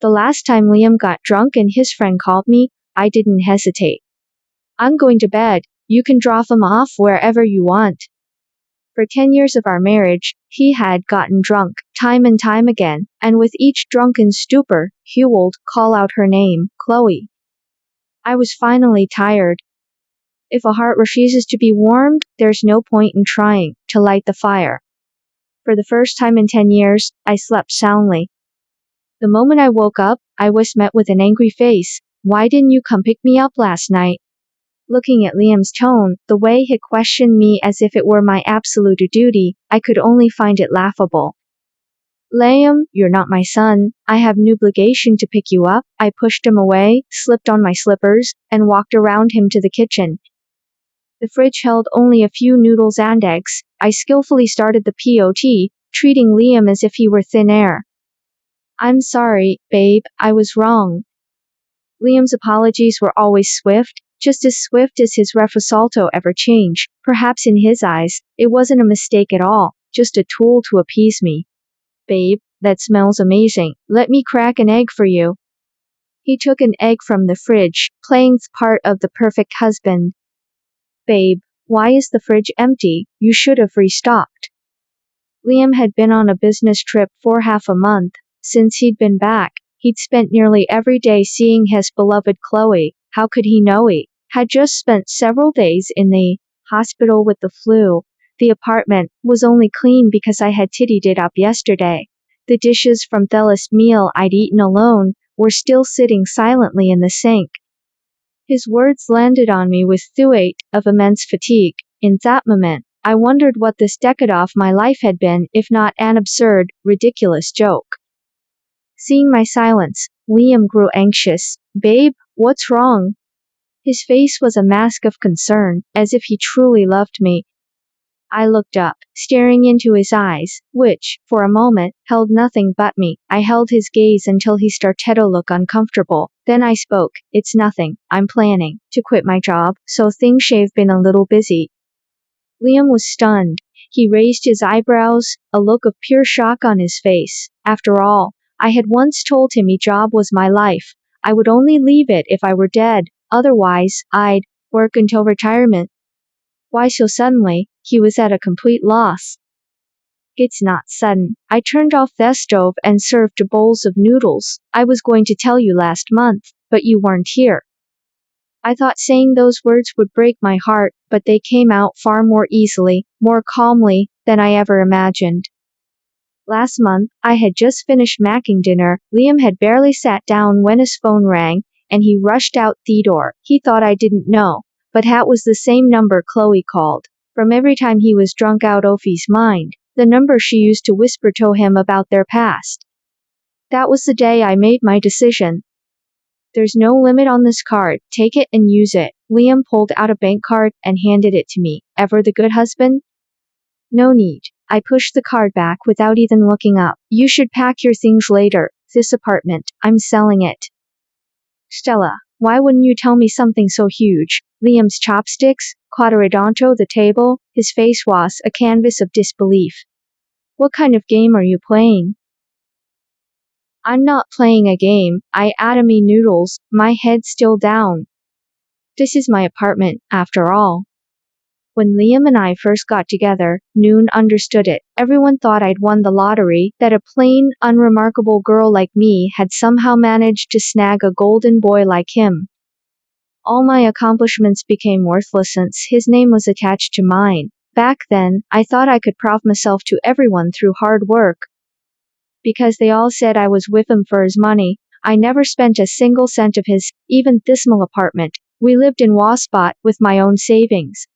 The last time Liam got drunk and his friend called me, I didn't hesitate. I'm going to bed. You can drop him off wherever you want. For 10 years of our marriage, he had gotten drunk, time and time again, and with each drunken stupor, he would call out her name, Chloe. I was finally tired. If a heart refuses to be warmed, there's no point in trying to light the fire. For the first time in 10 years, I slept soundly. The moment I woke up, I was met with an angry face. Why didn't you come pick me up last night? Looking at Liam's tone, the way he questioned me as if it were my absolute duty, I could only find it laughable. Liam, you're not my son. I have no obligation to pick you up. I pushed him away, slipped on my slippers, and walked around him to the kitchen. The fridge held only a few noodles and eggs. I skillfully started the pot, treating Liam as if he were thin air. I'm sorry, babe, I was wrong. Liam's apologies were always swift, just as swift as his refusal ever changed. Perhaps in his eyes, it wasn't a mistake at all, just a tool to appease me. Babe, that smells amazing. Let me crack an egg for you. He took an egg from the fridge, playing the part of the perfect husband. Babe, why is the fridge empty? You should have restocked. Liam had been on a business trip for half a month. Since he'd been back, he'd spent nearly every day seeing his beloved Chloe. How could he know he had just spent several days in the hospital with the flu? The apartment was only clean because I had tidied it up yesterday. The dishes from the last meal I'd eaten alone were still sitting silently in the sink. His words landed on me with the weight of immense fatigue. In that moment, I wondered what this decade of my life had been, if not an absurd, ridiculous joke. Seeing my silence, Liam grew anxious. Babe, what's wrong? His face was a mask of concern, as if he truly loved me. I looked up, staring into his eyes, which, for a moment, held nothing but me. I held his gaze until he started to look uncomfortable. Then I spoke. It's nothing. I'm planning to quit my job, so things have been a little busy. Liam was stunned. He raised his eyebrows, a look of pure shock on his face. After all, I had once told him my job was my life. I would only leave it if I were dead. Otherwise, I'd work until retirement. Why so suddenly? He was at a complete loss. It's not sudden. I turned off the stove and served bowls of noodles. I was going to tell you last month, but you weren't here. I thought saying those words would break my heart, but they came out far more easily, more calmly, than I ever imagined. Last month, I had just finished making dinner. Liam had barely sat down when his phone rang, and he rushed out the door. He thought I didn't know, but that was the same number Chloe called. From every time he was drunk out of his mind, the number she used to whisper to him about their past. That was the day I made my decision. There's no limit on this card. Take it and use it. Liam pulled out a bank card and handed it to me. Ever the good husband? No need. I pushed the card back without even looking up. You should pack your things later. This apartment, I'm selling it. Stella, why wouldn't you tell me something so huge? Liam's chopsticks clattered onto the table. His face was a canvas of disbelief. What kind of game are you playing? I'm not playing a game. I ate me noodles, my head still down. This is my apartment, after all. When Liam and I first got together, no one understood it. Everyone thought I'd won the lottery, that a plain, unremarkable girl like me had somehow managed to snag a golden boy like him. All my accomplishments became worthless since his name was attached to mine. Back then, I thought I could prove myself to everyone through hard work. Because they all said I was with him for his money, I never spent a single cent of his, even this small apartment. We lived in Waspot with my own savings.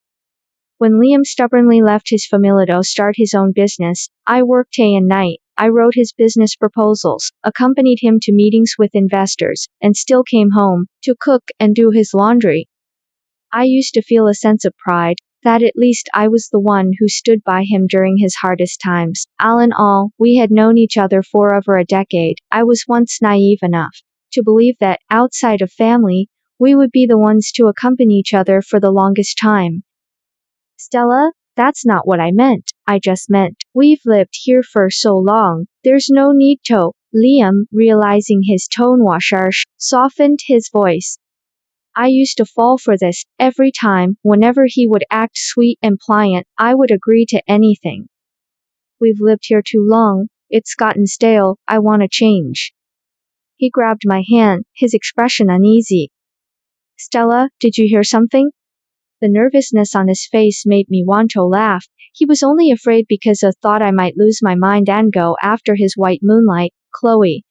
When Liam stubbornly left his family to start his own business, I worked day and night. I wrote his business proposals, accompanied him to meetings with investors, and still came home to cook and do his laundry. I used to feel a sense of pride, that at least I was the one who stood by him during his hardest times. All in all, we had known each other for over a decade. I was once naive enough to believe that, outside of family, we would be the ones to accompany each other for the longest time. Stella, that's not what I meant. I just meant, we've lived here for so long, there's no need to Liam, realizing his tone was harsh, softened his voice. I used to fall for this. Every time, whenever he would act sweet and pliant, I would agree to anything. We've lived here too long. It's gotten stale. I want to change. He grabbed my hand, his expression uneasy. Stella, did you hear something? The nervousness on his face made me want to laugh. He was only afraid because I thought I might lose my mind and go after his white moonlight, Chloe.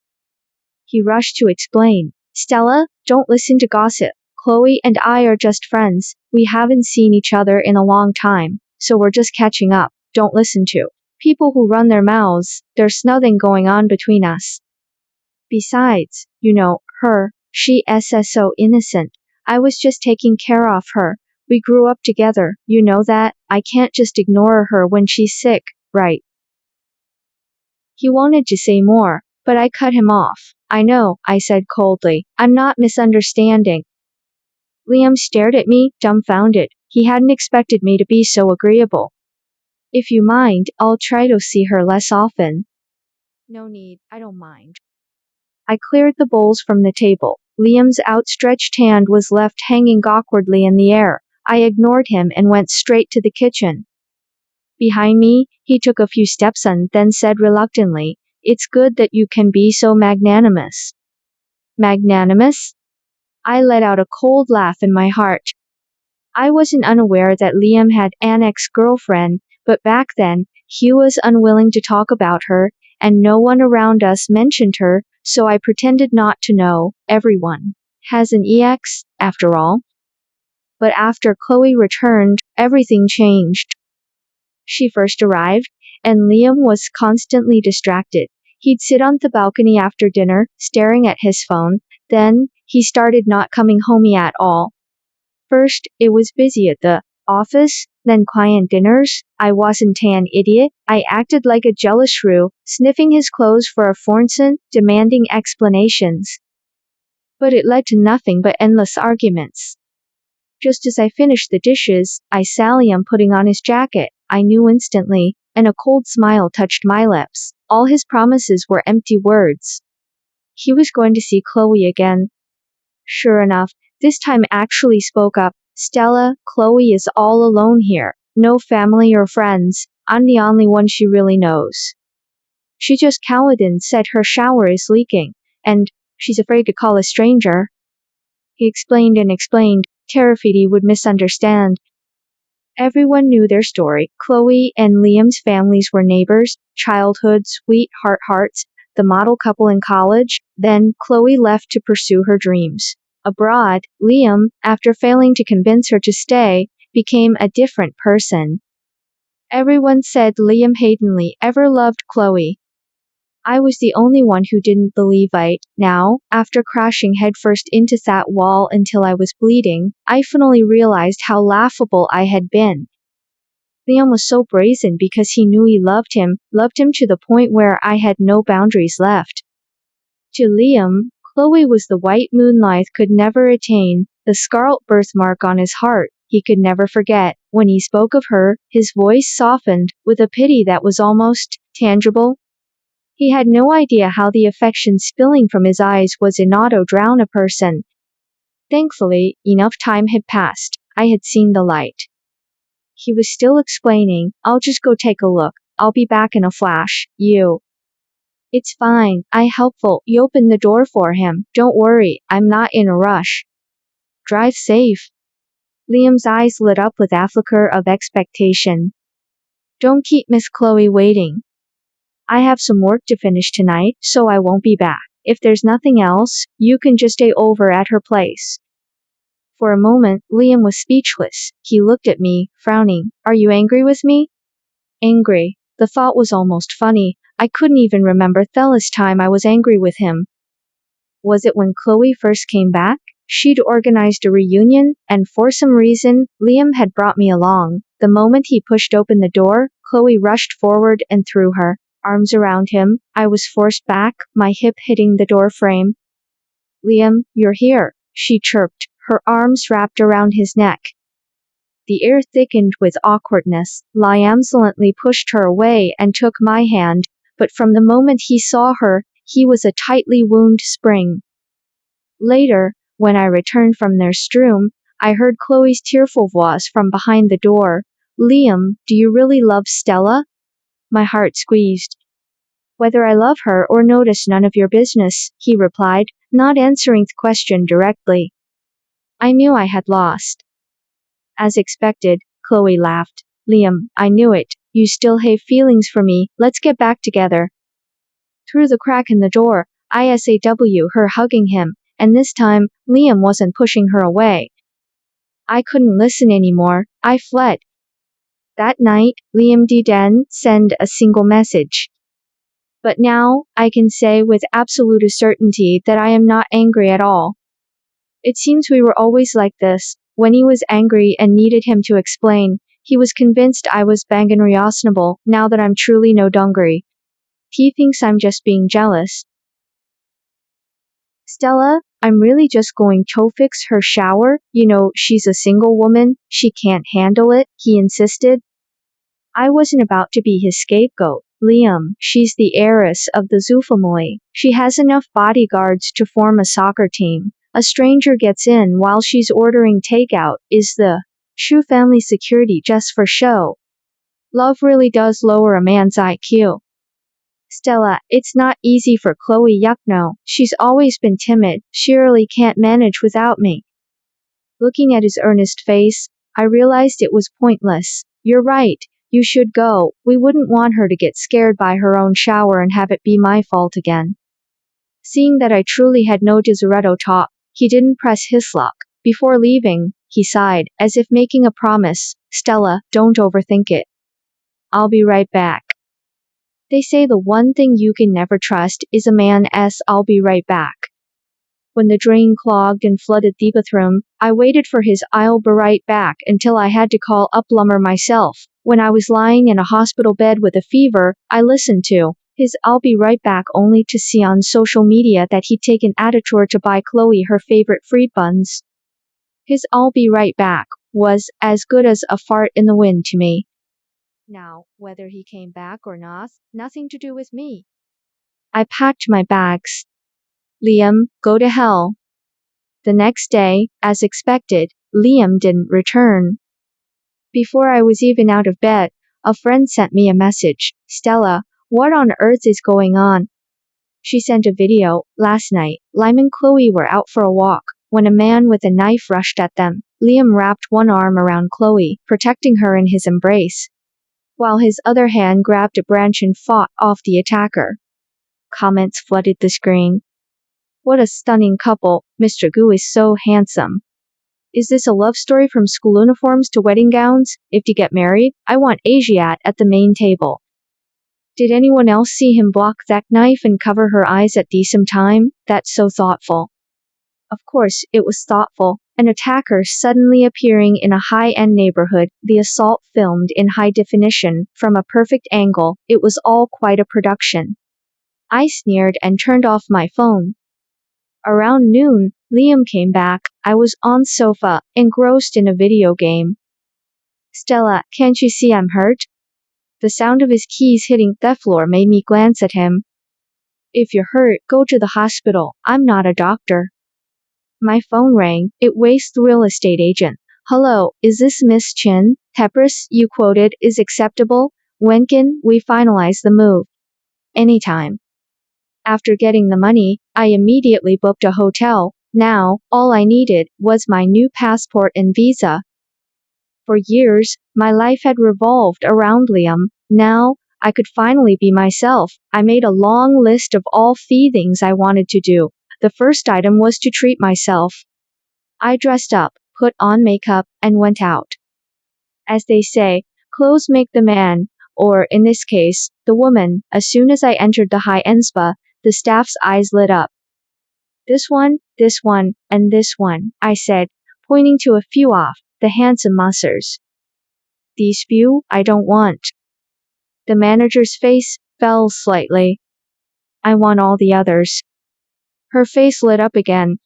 He rushed to explain. Stella, don't listen to gossip. Chloe and I are just friends. We haven't seen each other in a long time, so we're just catching up. Don't listen to people who run their mouths. There's nothing going on between us. Besides, you know, her, she is so innocent. I was just taking care of her. We grew up together, you know that. I can't just ignore her when she's sick, right? He wanted to say more, but I cut him off. I know, I said coldly. I'm not misunderstanding. Liam stared at me, dumbfounded. He hadn't expected me to be so agreeable. If you mind, I'll try to see her less often. No need, I don't mind. I cleared the bowls from the table. Liam's outstretched hand was left hanging awkwardly in the air. I ignored him and went straight to the kitchen. Behind me, he took a few steps and then said reluctantly, It's good that you can be so magnanimous. Magnanimous? I let out a cold laugh in my heart. I wasn't unaware that Liam had an ex-girlfriend, but back then, he was unwilling to talk about her, and no one around us mentioned her, so I pretended not to know. Everyone has an ex, after all. But after Chloe returned, everything changed. She first arrived, and Liam was constantly distracted. He'd sit on the balcony after dinner, staring at his phone. Then, he started not coming home at all. First, it was busy at the office, then client dinners. I wasn't an idiot. I acted like a jealous shrew, sniffing his clothes for a fortune, demanding explanations. But it led to nothing but endless arguments. Just as I finished the dishes, I saw him putting on his jacket. I knew instantly, and a cold smile touched my lips. All his promises were empty words. He was going to see Chloe again. Sure enough, this time actually spoke up. Stella, Chloe is all alone here. No family or friends. I'm the only one she really knows. She just called and said her shower is leaking, and she's afraid to call a stranger. He explained and explained, terrified he would misunderstand. Everyone knew their story. Chloe and Liam's families were neighbors, childhood sweethearts, the model couple in college. Then Chloe left to pursue her dreams. Abroad, Liam, after failing to convince her to stay, became a different person. Everyone said Liam hadn't ever loved Chloe. I was the only one who didn't believe it. Now, after crashing headfirst into that wall until I was bleeding, I finally realized how laughable I had been. Liam was so brazen because he knew he loved him to the point where I had no boundaries left. To Liam, Chloe was the white moonlight could never attain, the scarlet birthmark on his heart he could never forget. When he spoke of her, his voice softened, with a pity that was almost tangible. He had no idea how the affection spilling from his eyes was enough to drown a person. Thankfully, enough time had passed. I had seen the light. He was still explaining, I'll just go take a look. I'll be back in a flash. You. It's fine. I helpful. You opened the door for him. Don't worry. I'm not in a rush. Drive safe. Liam's eyes lit up with a flicker of expectation. Don't keep Miss Chloe waiting. I have some work to finish tonight, so I won't be back. If there's nothing else, you can just stay over at her place. For a moment, Liam was speechless. He looked at me, frowning. Are you angry with me? Angry. The thought was almost funny. I couldn't even remember the last time I was angry with him. Was it when Chloe first came back? She'd organized a reunion, and for some reason, Liam had brought me along. The moment he pushed open the door, Chloe rushed forward and threw her arms around him. I was forced back, my hip hitting the door frame. Liam, you're here, she chirped, her arms wrapped around his neck. The air thickened with awkwardness. Liam silently pushed her away and took my hand, but from the moment he saw her, he was a tightly wound spring. Later, when I returned from their room, I heard Chloe's tearful voice from behind the door. Liam, do you really love Stella? My heart squeezed. Whether I love her or not is none of your business, he replied, not answering the question directly. I knew I had lost. As expected, Chloe laughed. Liam, I knew it. You still have feelings for me, let's get back together. Through the crack in the door, I saw her hugging him, and this time, Liam wasn't pushing her away. I couldn't listen anymore, I fled. That night, Liam didn't send a single message. But now, I can say with absolute certainty that I am not angry at all. It seems we were always like this. When he was angry and needed him to explain, he was convinced I was bang and reasonable. Now that I'm truly no dongary, he thinks I'm just being jealous. Stella, I'm really just going to fix her shower. You know, she's a single woman, she can't handle it, he insisted. I wasn't about to be his scapegoat. Liam, she's the heiress of the Zhu family. She has enough bodyguards to form a soccer team. A stranger gets in while she's ordering takeout. Is the true family security just for show? Love really does lower a man's IQ. Stella, it's not easy for Chloe Yukno. She's always been timid. She really can't manage without me. Looking at his earnest face, I realized it was pointless. You're right. You should go. We wouldn't want her to get scared by her own shower and have it be my fault again. Seeing that I truly had no desretto top, he didn't press his luck. Before leaving, he sighed, as if making a promise. Stella, don't overthink it. I'll be right back. They say the one thing you can never trust is a man's I'll be right back. When the drain clogged and flooded the bathroom, I waited for his I'll be right back until I had to call up plumber myself. When I was lying in a hospital bed with a fever, I listened to his I'll be right back only to see on social media that he'd taken Attitude to buy Chloe her favorite fried buns. His I'll be right back was as good as a fart in the wind to me. Now, whether he came back or not, nothing to do with me. I packed my bags. Liam, go to hell. The next day, as expected, Liam didn't return. Before I was even out of bed, a friend sent me a message. Stella, what on earth is going on? She sent a video. Last night, Liam and Chloe were out for a walk, when a man with a knife rushed at them. Liam wrapped one arm around Chloe, protecting her in his embrace, while his other hand grabbed a branch and fought off the attacker. Comments flooded the screen. What a stunning couple, Mr. Gu is so handsome. Is this a love story from school uniforms to wedding gowns? If to get married, I want Asiat at the main table. Did anyone else see him block that knife and cover her eyes at the same time? That's so thoughtful. Of course, it was thoughtful. An attacker suddenly appearing in a high-end neighborhood, the assault filmed in high definition, from a perfect angle, it was all quite a production. I sneered and turned off my phone. Around noon, Liam came back. I was on sofa, engrossed in a video game. Stella, can't you see I'm hurt? The sound of his keys hitting the floor made me glance at him. If you're hurt, go to the hospital. I'm not a doctor. My phone rang. It was the real estate agent. Hello, is this Miss Chin? Peppers, you quoted, is acceptable? When can we finalize the move? Anytime. After getting the money, I immediately booked a hotel. Now, all I needed was my new passport and visa. For years, my life had revolved around Liam. Now, I could finally be myself. I made a long list of all the things I wanted to do. The first item was to treat myself. I dressed up, put on makeup, and went out. As they say, clothes make the man, or in this case, the woman. As soon as I entered the high-end spa, the staff's eyes lit up. This one, and this one, I said, pointing to a few off the handsome masseurs. These few, I don't want. The manager's face fell slightly. I want all the others. Her face lit up again.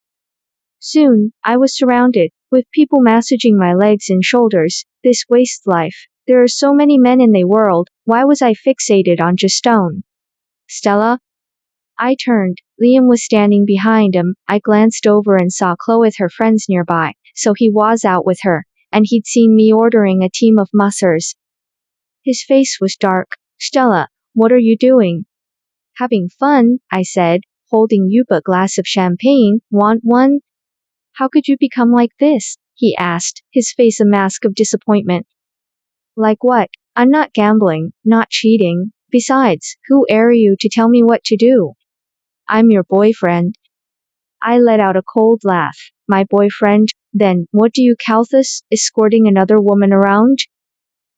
Soon, I was surrounded with people massaging my legs and shoulders. This waste life. There are so many men in the world, why was I fixated on just stone? Stella? I turned. Liam was standing behind him. I glanced over and saw Chloe with her friends nearby, so he was out with her, and he'd seen me ordering a team of mussers. His face was dark. Stella, what are you doing? Having fun, I said, holding you a glass of champagne. Want one? How could you become like this? He asked, his face a mask of disappointment. Like what? I'm not gambling, not cheating. Besides, who are you to tell me what to do? I'm your boyfriend. I let out a cold laugh. My boyfriend? Then, what do you call this? Escorting another woman around?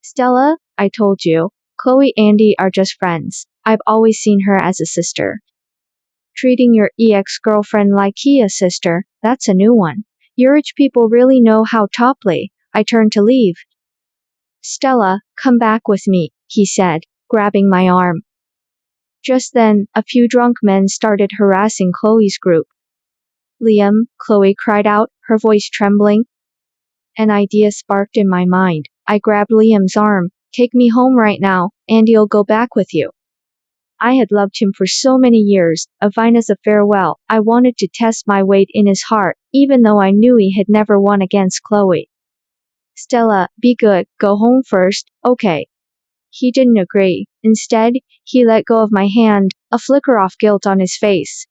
Stella, I told you, Chloe and Andy are just friends. I've always seen her as a sister. Treating your ex-girlfriend like a sister, that's a new one. Your rich people really know how to play. I turned to leave. Stella, come back with me, he said, grabbing my arm. Just then, a few drunk men started harassing Chloe's group. Liam, Chloe cried out, her voice trembling. An idea sparked in my mind. I grabbed Liam's arm. Take me home right now, and he'll go back with you. I had loved him for so many years, a vine as a farewell. I wanted to test my weight in his heart, even though I knew he had never won against Chloe. Stella, be good, go home first, okay. He didn't agree. Instead, he let go of my hand, a flicker of guilt on his face.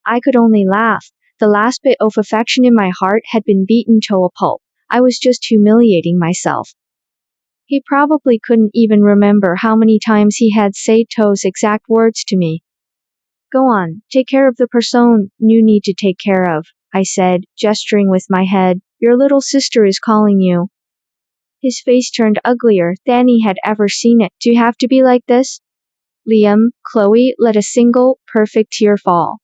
I could only laugh. The last bit of affection in my heart had been beaten to a pulp. I was just humiliating myself. He probably couldn't even remember how many times he had said those exact words to me. Go on, take care of the person you need to take care of, I said, gesturing with my head. Your little sister is calling you. His face turned uglier than he had ever seen it. Do you have to be like this? Liam, Chloe let a single, perfect tear fall.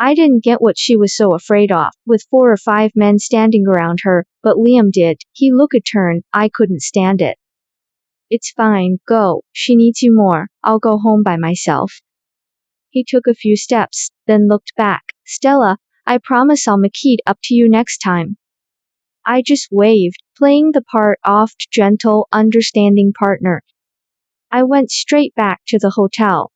I didn't get what she was so afraid of, with 4 or 5 men standing around her, but Liam did. He looked at her. I couldn't stand it. It's fine, go, she needs you more, I'll go home by myself. He took a few steps, then looked back. Stella, I promise I'll make it up to you next time. I just waved, playing the part of gentle, understanding partner. I went straight back to the hotel.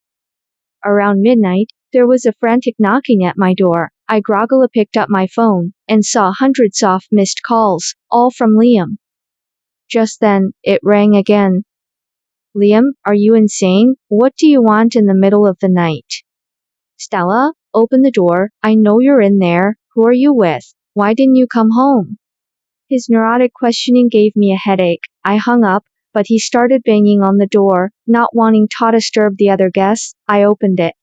Around midnight, there was a frantic knocking at my door. I groggily picked up my phone, and saw hundreds of missed calls, all from Liam. Just then, it rang again. Liam, are you insane? What do you want in the middle of the night? Stella, open the door, I know you're in there. Who are you with? Why didn't you come home? His neurotic questioning gave me a headache. I hung up, but he started banging on the door, not wanting to disturb the other guests. I opened it.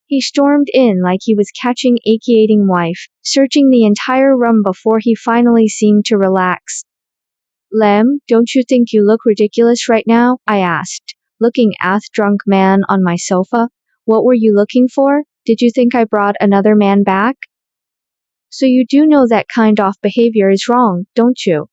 He stormed in like he was catching a aching wife, searching the entire room before he finally seemed to relax. Lem, don't you think you look ridiculous right now? I asked, looking at the drunk man on my sofa. What were you looking for? Did you think I brought another man back? So you do know that kind of behavior is wrong, don't you?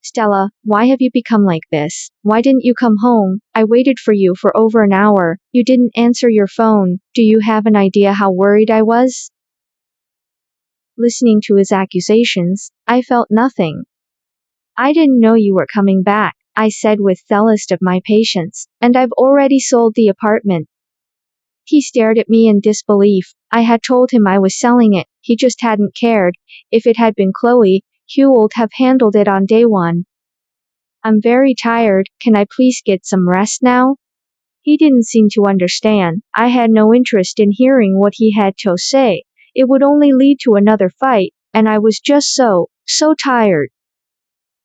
Stella, why have you become like this? Why didn't you come home? I waited for you for over an hour. You didn't answer your phone. Do you have an idea how worried I was? Listening to his accusations, I felt nothing. I didn't know you were coming back, I said with the least of my patience, and I've already sold the apartment. He stared at me in disbelief. I had told him I was selling it, he just hadn't cared. If it had been Chloe, he would have handled it on day one. I'm very tired, can I please get some rest now? He didn't seem to understand. I had no interest in hearing what he had to say. It would only lead to another fight, and I was just so tired.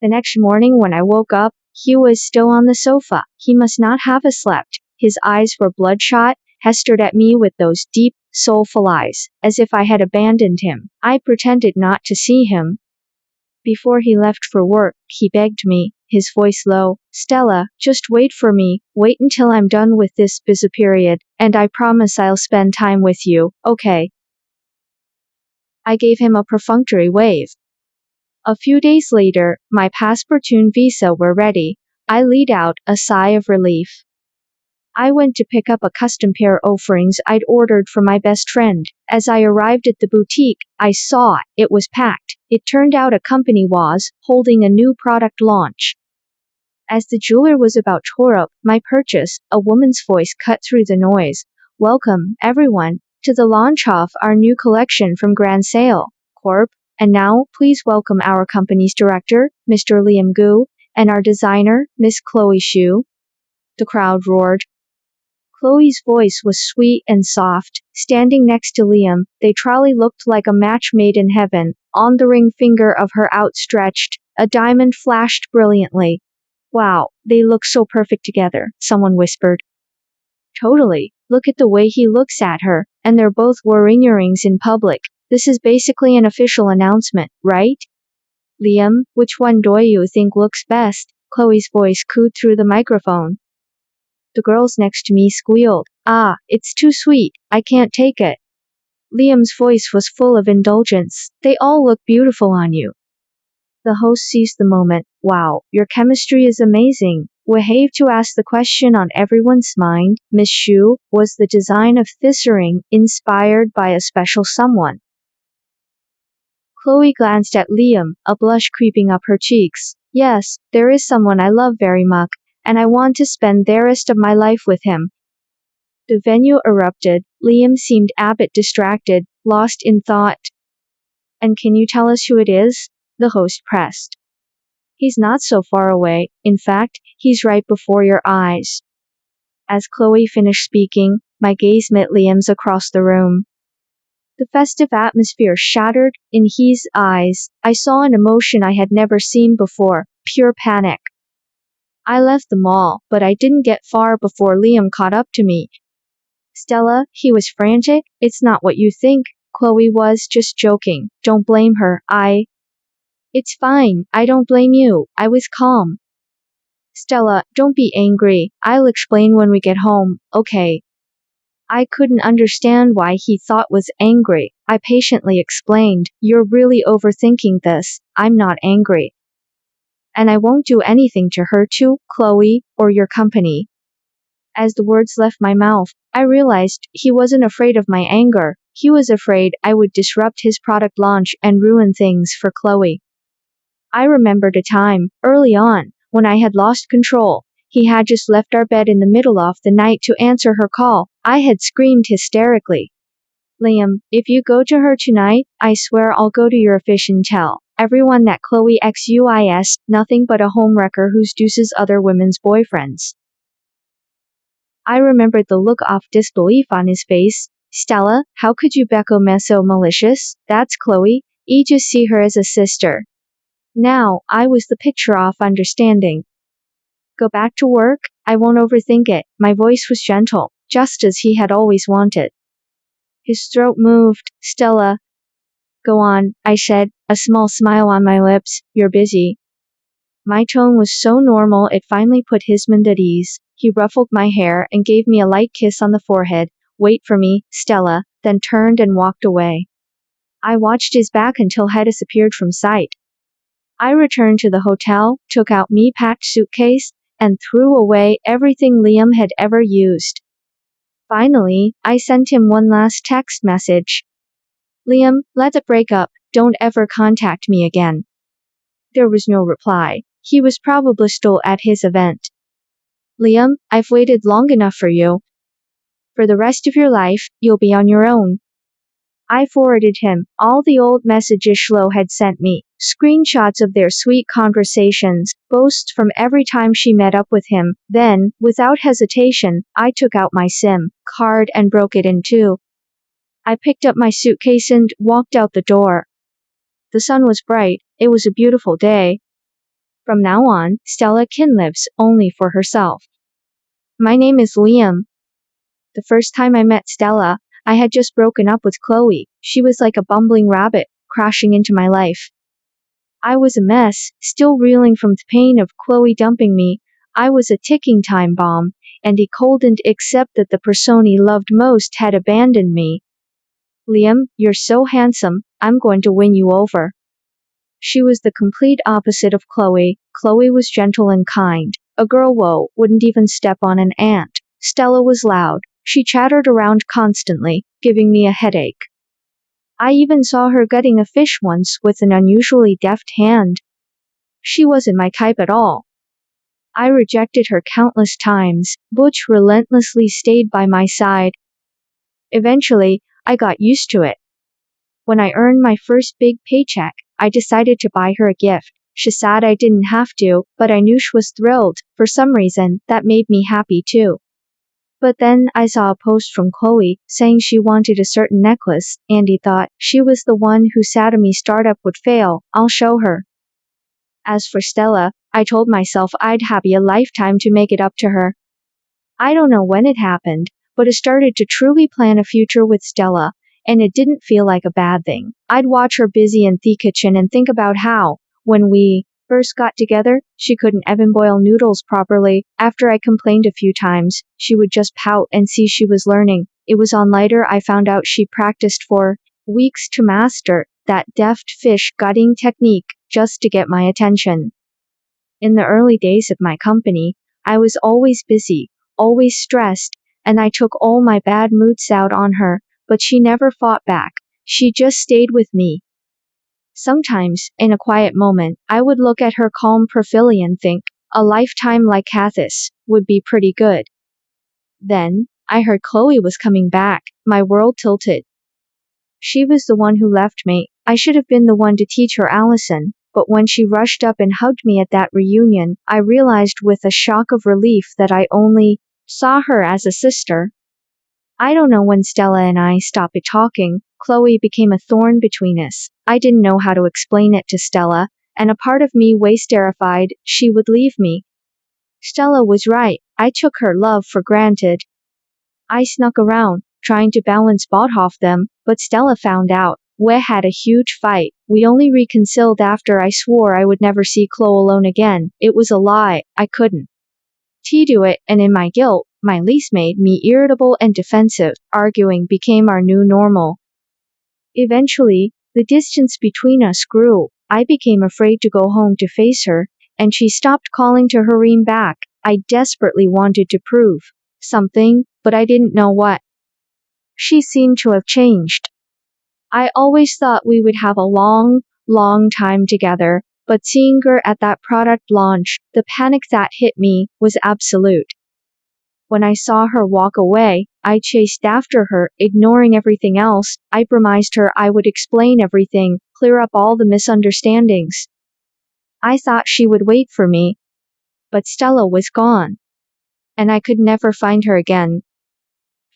The next morning when I woke up, he was still on the sofa. He must not have slept. His eyes were bloodshot. He stared at me with those deep, soulful eyes, as if I had abandoned him. I pretended not to see him. Before he left for work, he begged me, his voice low, Stella, just wait for me, wait until I'm done with this busy period, and I promise I'll spend time with you, okay? I gave him a perfunctory wave. A few days later, my passport and visa were ready. I let out a sigh of relief. I went to pick up a custom pair of earrings I'd ordered for my best friend. As I arrived at the boutique, I saw it was packed. It turned out a company was holding a new product launch. As the jeweler was about to wrap up my purchase, a woman's voice cut through the noise. Welcome, everyone, to the launch of our new collection from Grand Sale Corp. And now, please welcome our company's director, Mr. Liam Gu, and our designer, Miss Chloe Xu. The crowd roared. Chloe's voice was sweet and soft. Standing next to Liam, they truly looked like a match made in heaven. On the ring finger of her outstretched, a diamond flashed brilliantly. Wow, they look so perfect together, someone whispered. Totally. Look at the way he looks at her, and they're both wearing earrings in public. This is basically an official announcement, right? Liam, which one do you think looks best? Chloe's voice cooed through the microphone. The girls next to me squealed. Ah, it's too sweet, I can't take it. Liam's voice was full of indulgence. They all look beautiful on you. The host seized the moment. Wow, your chemistry is amazing. We have to ask the question on everyone's mind. Miss Xu, was the design of this ring inspired by a special someone? Chloe glanced at Liam, a blush creeping up her cheeks. Yes, there is someone I love very much, and I want to spend the rest of my life with him. The venue erupted. Liam seemed a bit distracted, lost in thought. And can you tell us who it is? The host pressed. He's not so far away. In fact, he's right before your eyes. As Chloe finished speaking, my gaze met Liam's across the room. The festive atmosphere shattered. In his eyes, I saw an emotion I had never seen before, pure panic. I left the mall, but I didn't get far before Liam caught up to me. Stella, he was frantic. It's not what you think. Chloe was just joking. Don't blame her. It's fine, I don't blame you. I was calm. Stella, don't be angry. I'll explain when we get home, okay? I couldn't understand why he thought was angry. I patiently explained, you're really overthinking this. I'm not angry. And I won't do anything to hurt you, Chloe, or your company. As the words left my mouth, I realized he wasn't afraid of my anger. He was afraid I would disrupt his product launch and ruin things for Chloe. I remembered a time, early on, when I had lost control. He had just left our bed in the middle of the night to answer her call. I had screamed hysterically. Liam, if you go to her tonight, I swear I'll go to your office and tell everyone that Chloe XUIS, nothing but a homewrecker who seduces other women's boyfriends. I remembered the look of disbelief on his face. Stella, how could you become so malicious? That's Chloe. I just see her as a sister. Now, I was the picture of understanding. Go back to work, I won't overthink it. My voice was gentle, just as he had always wanted. His throat moved. Stella. Go on, I said, a small smile on my lips. You're busy. My tone was so normal it finally put his mind at ease. He ruffled my hair and gave me a light kiss on the forehead. Wait for me, Stella, then turned and walked away. I watched his back until he disappeared from sight. I returned to the hotel, took out me packed suitcase, and threw away everything Liam had ever used. Finally, I sent him one last text message. Liam, let's break up, don't ever contact me again. There was no reply. He was probably still at his event. Liam, I've waited long enough for you. For the rest of your life, you'll be on your own. I forwarded him all the old messages Shlo had sent me, screenshots of their sweet conversations, boasts from every time she met up with him. Then, without hesitation, I took out my SIM card and broke it in two. I picked up my suitcase and walked out the door. The sun was bright. It was a beautiful day. From now on, Stella can live only for herself. My name is Liam. The first time I met Stella, I had just broken up with Chloe. She was like a bumbling rabbit, crashing into my life. I was a mess, still reeling from the pain of Chloe dumping me. I was a ticking time bomb, and he couldn't accept that the person he loved most had abandoned me. Liam, you're so handsome, I'm going to win you over. She was the complete opposite of Chloe. Chloe was gentle and kind. A girl wouldn't even step on an ant. Stella was loud. She chattered around constantly, giving me a headache. I even saw her gutting a fish once with an unusually deft hand. She wasn't my type at all. I rejected her countless times. Butch relentlessly stayed by my side. Eventually, I got used to it. When I earned my first big paycheck, I decided to buy her a gift. She said I didn't have to, but I knew she was thrilled. For some reason, that made me happy too. But then I saw a post from Chloe saying she wanted a certain necklace. Andy thought she was the one who said me startup would fail. I'll show her. As for Stella, I told myself I'd have a lifetime to make it up to her. I don't know when it happened, but I started to truly plan a future with Stella, and it didn't feel like a bad thing. I'd watch her busy in the kitchen and think about how, when we first got together, she couldn't even boil noodles properly. After I complained a few times, she would just pout and see she was learning. It was on later I found out she practiced for weeks to master that deft fish gutting technique just to get my attention. In the early days of my company, I was always busy, always stressed, and I took all my bad moods out on her, but she never fought back. She just stayed with me. Sometimes, in a quiet moment, I would look at her calm profile and think, a lifetime like Kathis would be pretty good. Then, I heard Chloe was coming back. My world tilted. She was the one who left me. I should have been the one to teach her Allison, but when she rushed up and hugged me at that reunion, I realized with a shock of relief that I only saw her as a sister. I don't know when Stella and I stopped talking, Chloe became a thorn between us. I didn't know how to explain it to Stella, and a part of me was terrified she would leave me. Stella was right, I took her love for granted. I snuck around, trying to balance both of them, but Stella found out. We had a huge fight. We only reconciled after I swore I would never see Chloe alone again. It was a lie, I couldn't do it, and in my guilt, my lease made me irritable and defensive. Arguing became our new normal. Eventually, the distance between us grew. I became afraid to go home to face her, and she stopped calling to hurry back. I desperately wanted to prove something, but I didn't know what. She seemed to have changed. I always thought we would have a long time together, but seeing her at that product launch, the panic that hit me was absolute. When I saw her walk away, I chased after her, ignoring everything else. I promised her I would explain everything, clear up all the misunderstandings. I thought she would wait for me. But Stella was gone. And I could never find her again.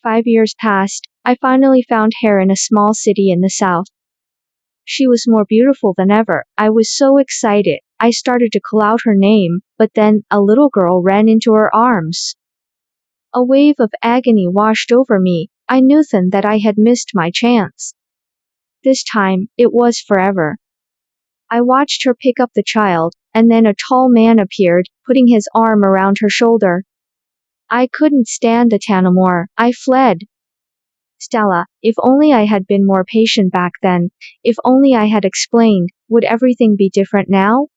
5 years passed. I finally found her in a small city in the south. She was more beautiful than ever. I was so excited. I started to call out her name, but then a little girl ran into her arms. A wave of agony washed over me. I knew then that I had missed my chance. This time, it was forever. I watched her pick up the child, and then a tall man appeared, putting his arm around her shoulder. I couldn't stand it anymore. I fled. Stella, if only I had been more patient back then, if only I had explained, would everything be different now?